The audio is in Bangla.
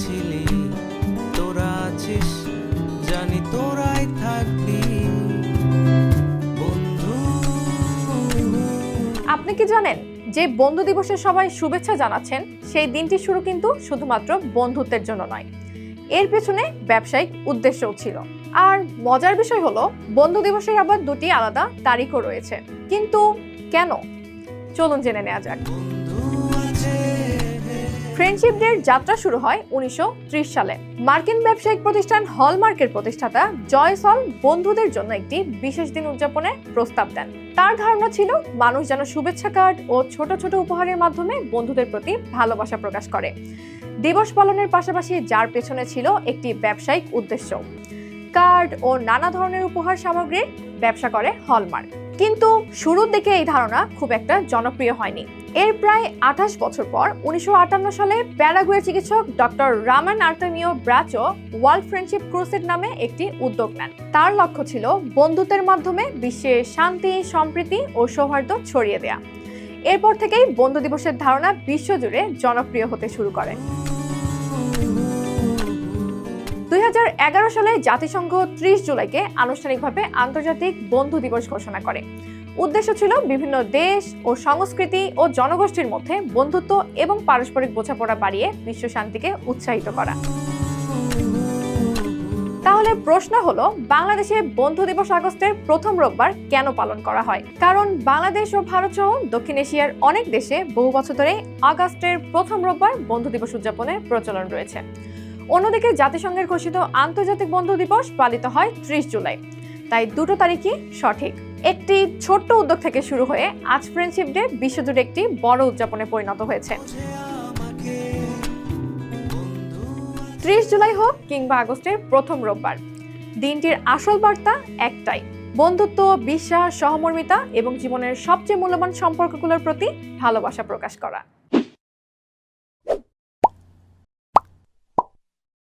ছিলি, তোরা আছিস, জানি তোরাই থাকবি বন্ধু। আপনি কি জানেন যে বন্ধু দিবসে সবাই শুভেচ্ছা জানাচ্ছেন, সেই দিনটি শুরু কিন্তু শুধুমাত্র বন্ধুত্বের জন্য নয়, এর পেছনে ব্যবসায়িক উদ্দেশ্যও ছিল। আর মজার বিষয় হলো, বন্ধু দিবসের আবার দুটি আলাদা তারিখও রয়েছে। কিন্তু কেন? চলুন জেনে নেওয়া যাক। ফ্রেন্ডশিপ ডের যাত্রা শুরু হয় 1930 সালে। মার্কিন ব্যবসায়িক প্রতিষ্ঠান হলমার্কের প্রতিষ্ঠাতা জয়েস হল বন্ধুদের জন্য একটি বিশেষ দিন উদযাপনের প্রস্তাব দেন। তার ধারণা ছিল মানুষ যেন শুভেচ্ছা কার্ড ও ছোট ছোট উপহারের মাধ্যমে বন্ধুদের প্রতি ভালোবাসা প্রকাশ করে। দিবস পালনের পাশাপাশি যার পেছনে ছিল একটি ব্যবসায়িক উদ্দেশ্য। কার্ড ও নানা ধরনের উপহার সামগ্রীর ব্যবসা করে হলমার্ক। কিন্তু শুরুর দিকে এই ধারণা খুব একটা জনপ্রিয় হয়নি। এর প্রায় 28 বছর পর 1958 সালে প্যারাগুয়ের চিকিৎসক doctor Ramon Artemio Bracho world friendship crusade নামে একটি উদ্যোগ নেন। তার লক্ষ্য ছিল বন্ধুত্বের মাধ্যমে বিশ্বে শান্তি, সম্প্রীতি ও সৌহার্দ্য ছড়িয়ে দেয়া। এরপর থেকেই বন্ধু দিবসের ধারণা বিশ্বজুড়ে জনপ্রিয় হতে শুরু করে। 2011 সালে জাতিসংঘ 30 জুলাইকে আনুষ্ঠানিকভাবে আন্তর্জাতিক বন্ধু দিবস ঘোষণা করে। উদ্দেশ্য ছিল বিভিন্ন দেশ ও সংস্কৃতি ও জনগোষ্ঠীর মধ্যে বন্ধুত্ব এবং পারস্পরিক বোঝাপড়া বাড়িয়ে বিশ্ব শান্তিকে উৎসাহিত করা। তাহলে প্রশ্ন হলো, বাংলাদেশে বন্ধু দিবস আগস্টের প্রথম রোববার কেন পালন করা হয়? কারণ বাংলাদেশ ও ভারত সহ দক্ষিণ এশিয়ার অনেক দেশে বহু বছর ধরে আগস্টের প্রথম রোববার বন্ধু দিবস উদযাপনের প্রচলন রয়েছে। অন্যদিকে জাতিসংঘের ঘোষিত আন্তর্জাতিক বন্ধু দিবস পালিত হয় 30 জুলাই। তাই দুটো তারিখই সঠিক। একটি ছোট্ট উদ্যোগ থেকে শুরু হয়ে আজ ফ্রেন্ডশিপ ডে বিশ্বজুড়ে একটি বড় উদযাপনে পরিণত হয়েছে। 30 জুলাই হোক কিংবা আগস্টের প্রথম রোববার, দিনটির আসল বার্তা একটাই: বন্ধুত্ব, বিশ্বাস, সহমর্মিতা এবং জীবনের সবচেয়ে মূল্যবান সম্পর্কগুলোর প্রতি ভালোবাসা প্রকাশ করা।